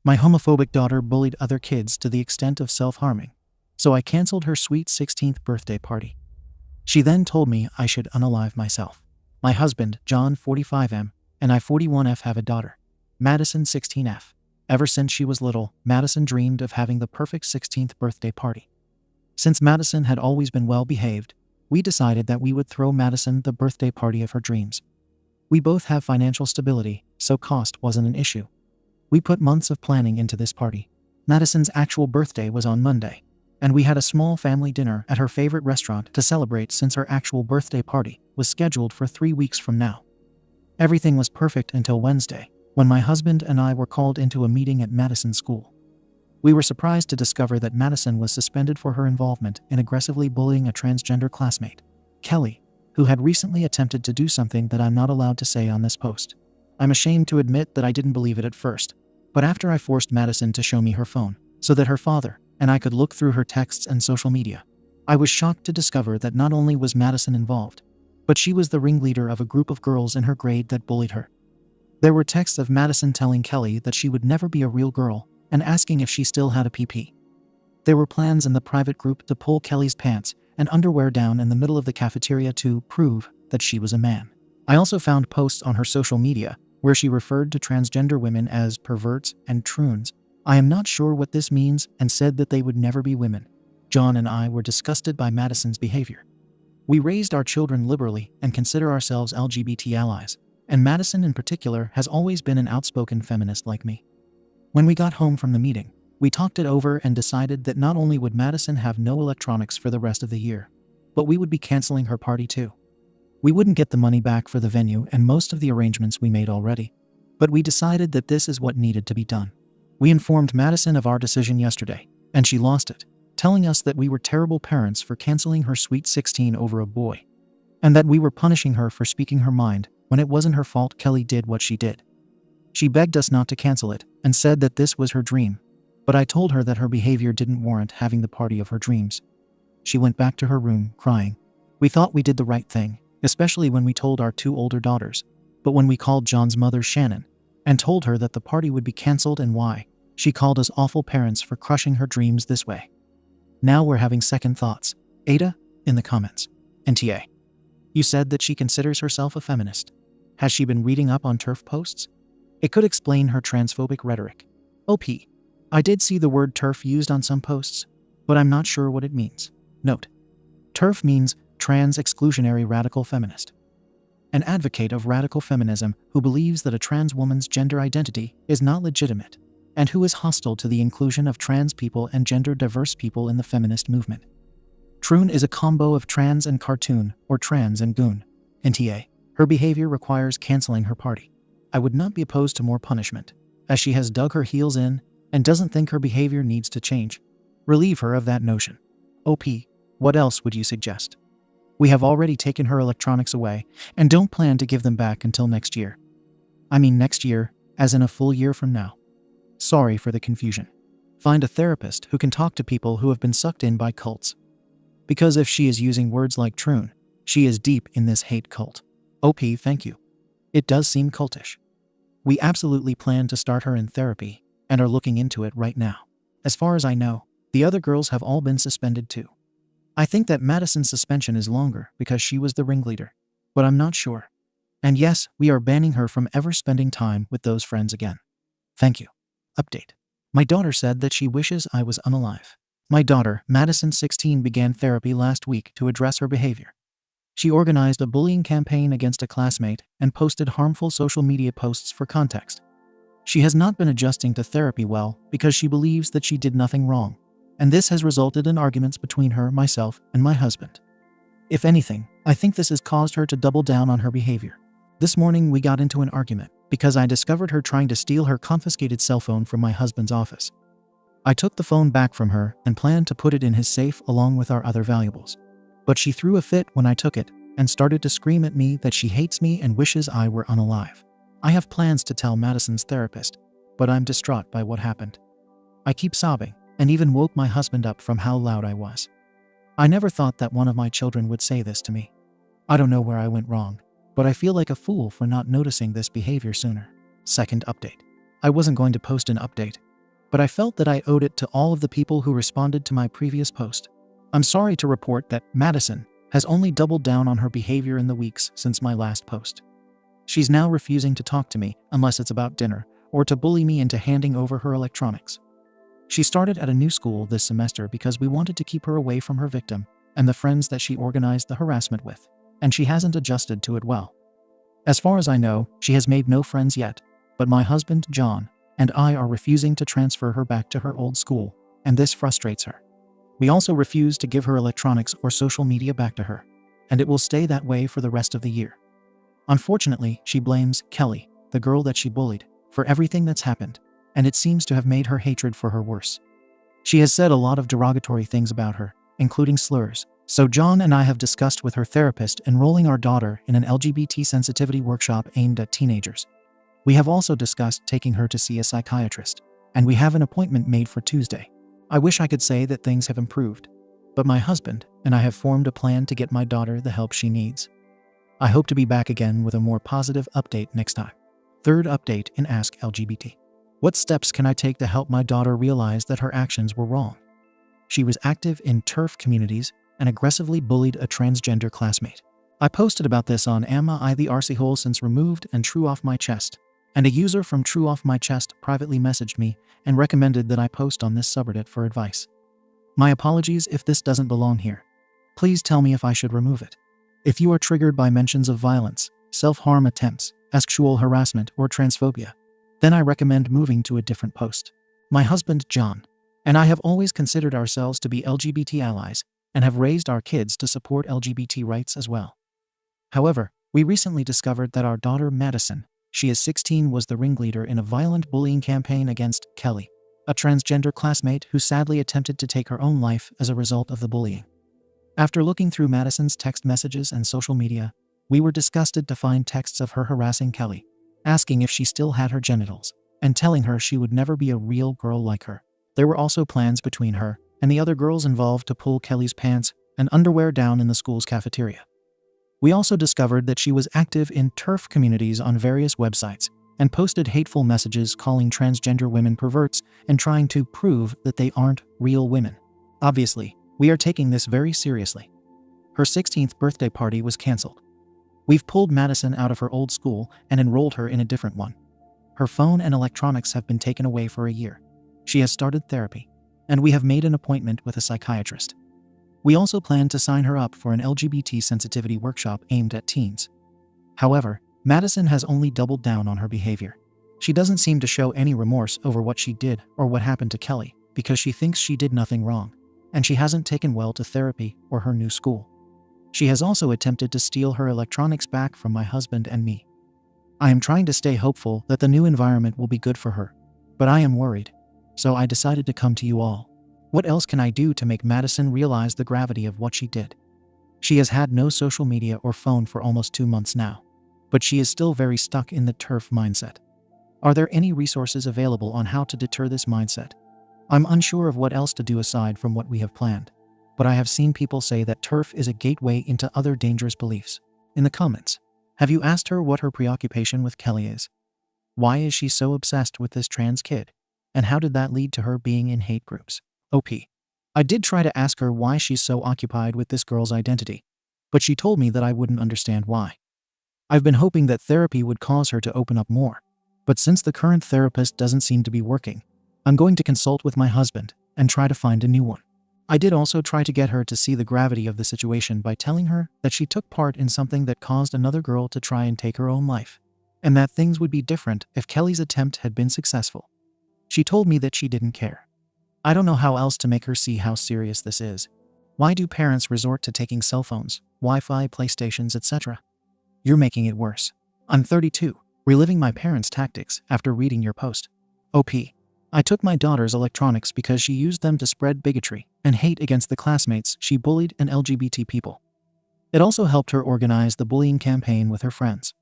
My homophobic daughter bullied other kids to the extent of self-harming, so I canceled her sweet 16th birthday party. She then told me I should unalive myself. My husband, John 45M, and I 41F have a daughter, Madison 16F. Ever since she was little, Madison dreamed of having the perfect 16th birthday party. Since Madison had always been well behaved, we decided that we would throw Madison the birthday party of her dreams. We both have financial stability, so cost wasn't an issue. We put months of planning into this party. Madison's actual birthday was on Monday, and we had a small family dinner at her favorite restaurant to celebrate since her actual birthday party was scheduled for 3 weeks from now. Everything was perfect until Wednesday, when my husband and I were called into a meeting at Madison's school. We were surprised to discover that Madison was suspended for her involvement in aggressively bullying a transgender classmate, Kelly, who had recently attempted to do something that I'm not allowed to say on this post. I'm ashamed to admit that I didn't believe it at first, but after I forced Madison to show me her phone, so that her father and I could look through her texts and social media, I was shocked to discover that not only was Madison involved, but she was the ringleader of a group of girls in her grade that bullied her. There were texts of Madison telling Kelly that she would never be a real girl and asking if she still had a PP. There were plans in the private group to pull Kelly's pants and underwear down in the middle of the cafeteria to prove that she was a man. I also found posts on her social media where she referred to transgender women as perverts and troons. I am not sure what this means and said that they would never be women. John and I were disgusted by Madison's behavior. We raised our children liberally and consider ourselves LGBT allies, and Madison in particular has always been an outspoken feminist like me. When we got home from the meeting, we talked it over and decided that not only would Madison have no electronics for the rest of the year, but we would be canceling her party too. We wouldn't get the money back for the venue and most of the arrangements we made already, but we decided that this is what needed to be done. We informed Madison of our decision yesterday, and she lost it, telling us that we were terrible parents for canceling her sweet 16 over a boy, and that we were punishing her for speaking her mind when it wasn't her fault Kelly did what she did. She begged us not to cancel it and said that this was her dream, but I told her that her behavior didn't warrant having the party of her dreams. She went back to her room, crying. We thought we did the right thing, especially when we told our 2 older daughters, but when we called John's mother Shannon and told her that the party would be canceled and why, she called us awful parents for crushing her dreams this way. Now we're having second thoughts. AITA, in the comments. NTA. You said that she considers herself a feminist. Has she been reading up on TERF posts? It could explain her transphobic rhetoric. OP. I did see the word TERF used on some posts, but I'm not sure what it means. Note: TERF means trans exclusionary radical feminist. An advocate of radical feminism who believes that a trans woman's gender identity is not legitimate, and who is hostile to the inclusion of trans people and gender-diverse people in the feminist movement. Troon is a combo of trans and cartoon, or trans and goon. NTA. Her behavior requires canceling her party. I would not be opposed to more punishment, as she has dug her heels in and doesn't think her behavior needs to change. Relieve her of that notion. OP. What else would you suggest? We have already taken her electronics away and don't plan to give them back until next year. I mean next year, as in a full year from now. Sorry for the confusion. Find a therapist who can talk to people who have been sucked in by cults. Because if she is using words like troon, she is deep in this hate cult. OP, thank you. It does seem cultish. We absolutely plan to start her in therapy and are looking into it right now. As far as I know, the other girls have all been suspended too. I think that Madison's suspension is longer because she was the ringleader, but I'm not sure. And yes, we are banning her from ever spending time with those friends again. Thank you. Update. My daughter said that she wishes I was unalive. My daughter, Madison 16, began therapy last week to address her behavior. She organized a bullying campaign against a classmate and posted harmful social media posts for context. She has not been adjusting to therapy well because she believes that she did nothing wrong, and this has resulted in arguments between her, myself, and my husband. If anything, I think this has caused her to double down on her behavior. This morning we got into an argument because I discovered her trying to steal her confiscated cell phone from my husband's office. I took the phone back from her and planned to put it in his safe along with our other valuables. But she threw a fit when I took it and started to scream at me that she hates me and wishes I were unalive. I have plans to tell Madison's therapist, but I'm distraught by what happened. I keep sobbing and even woke my husband up from how loud I was. I never thought that one of my children would say this to me. I don't know where I went wrong, but I feel like a fool for not noticing this behavior sooner. Second update. I wasn't going to post an update but I felt that I owed it to all of the people who responded to my previous post. I'm sorry to report that Madison has only doubled down on her behavior in the weeks since my last post. She's now refusing to talk to me unless it's about dinner, or to bully me into handing over her electronics. She started at a new school this semester because we wanted to keep her away from her victim and the friends that she organized the harassment with, and she hasn't adjusted to it well. As far as I know, she has made no friends yet, but my husband, John, and I are refusing to transfer her back to her old school, and this frustrates her. We also refuse to give her electronics or social media back to her, and it will stay that way for the rest of the year. Unfortunately, she blames Kelly, the girl that she bullied, for everything that's happened, and it seems to have made her hatred for her worse. She has said a lot of derogatory things about her, including slurs, so John and I have discussed with her therapist enrolling our daughter in an LGBT sensitivity workshop aimed at teenagers. We have also discussed taking her to see a psychiatrist, and we have an appointment made for Tuesday. I wish I could say that things have improved, but my husband and I have formed a plan to get my daughter the help she needs. I hope to be back again with a more positive update next time. Third update in Ask LGBT. What steps can I take to help my daughter realize that her actions were wrong? She was active in TERF communities and aggressively bullied a transgender classmate. I posted about this on AmITheA since removed and True Off My Chest, and a user from True Off My Chest privately messaged me and recommended that I post on this subreddit for advice. My apologies if this doesn't belong here. Please tell me if I should remove it. If you are triggered by mentions of violence, self-harm attempts, sexual harassment, or transphobia, then I recommend moving to a different post. My husband, John, and I have always considered ourselves to be LGBT allies and have raised our kids to support LGBT rights as well. However, we recently discovered that our daughter, Madison, she is 16, was the ringleader in a violent bullying campaign against Kelly, a transgender classmate who sadly attempted to take her own life as a result of the bullying. After looking through Madison's text messages and social media, we were disgusted to find texts of her harassing Kelly, asking if she still had her genitals, and telling her she would never be a real girl like her. There were also plans between her and the other girls involved to pull Kelly's pants and underwear down in the school's cafeteria. We also discovered that she was active in TERF communities on various websites and posted hateful messages calling transgender women perverts and trying to prove that they aren't real women. Obviously, we are taking this very seriously. Her 16th birthday party was canceled. We've pulled Madison out of her old school and enrolled her in a different one. Her phone and electronics have been taken away for a year. She has started therapy, and we have made an appointment with a psychiatrist. We also plan to sign her up for an LGBT sensitivity workshop aimed at teens. However, Madison has only doubled down on her behavior. She doesn't seem to show any remorse over what she did or what happened to Kelly because she thinks she did nothing wrong, and she hasn't taken well to therapy or her new school. She has also attempted to steal her electronics back from my husband and me. I am trying to stay hopeful that the new environment will be good for her, but I am worried, so I decided to come to you all. What else can I do to make Madison realize the gravity of what she did? She has had no social media or phone for almost 2 months now, but she is still very stuck in the TERF mindset. Are there any resources available on how to deter this mindset? I'm unsure of what else to do aside from what we have planned, but I have seen people say that TERF is a gateway into other dangerous beliefs. In the comments, have you asked her what her preoccupation with Kelly is? Why is she so obsessed with this trans kid? And how did that lead to her being in hate groups? OP. I did try to ask her why she's so occupied with this girl's identity, but she told me that I wouldn't understand why. I've been hoping that therapy would cause her to open up more, but since the current therapist doesn't seem to be working, I'm going to consult with my husband and try to find a new one. I did also try to get her to see the gravity of the situation by telling her that she took part in something that caused another girl to try and take her own life, and that things would be different if Kelly's attempt had been successful. She told me that she didn't care. I don't know how else to make her see how serious this is. Why do parents resort to taking cell phones, Wi-Fi, PlayStations, etc.? You're making it worse. I'm 32, reliving my parents' tactics after reading your post. OP. I took my daughter's electronics because she used them to spread bigotry and hate against the classmates she bullied and LGBT people. It also helped her organize the bullying campaign with her friends.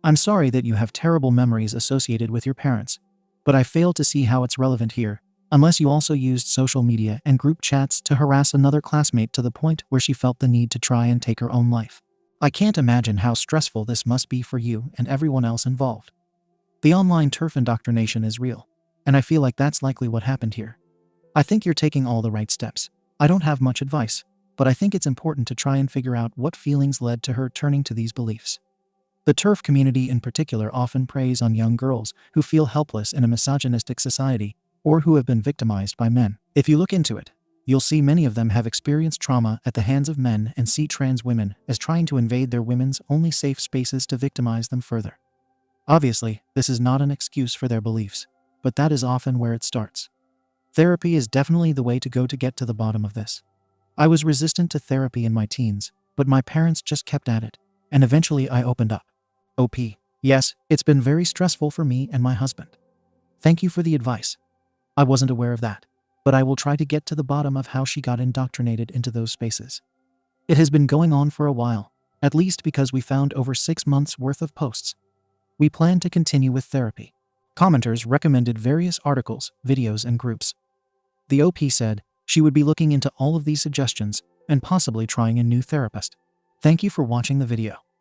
I'm sorry that you have terrible memories associated with your parents, but I fail to see how it's relevant here, unless you also used social media and group chats to harass another classmate to the point where she felt the need to try and take her own life. I can't imagine how stressful this must be for you and everyone else involved. The online TERF indoctrination is real. And I feel like that's likely what happened here. I think you're taking all the right steps. I don't have much advice, but I think it's important to try and figure out what feelings led to her turning to these beliefs. The TERF community in particular often preys on young girls who feel helpless in a misogynistic society or who have been victimized by men. If you look into it, you'll see many of them have experienced trauma at the hands of men and see trans women as trying to invade their women's only safe spaces to victimize them further. Obviously, this is not an excuse for their beliefs, but that is often where it starts. Therapy is definitely the way to go to get to the bottom of this. I was resistant to therapy in my teens, but my parents just kept at it, and eventually I opened up. OP. Yes, it's been very stressful for me and my husband. Thank you for the advice. I wasn't aware of that, but I will try to get to the bottom of how she got indoctrinated into those spaces. It has been going on for a while, at least because we found over 6 months worth of posts. We plan to continue with therapy. Commenters recommended various articles, videos, and groups. The OP said she would be looking into all of these suggestions and possibly trying a new therapist. Thank you for watching the video.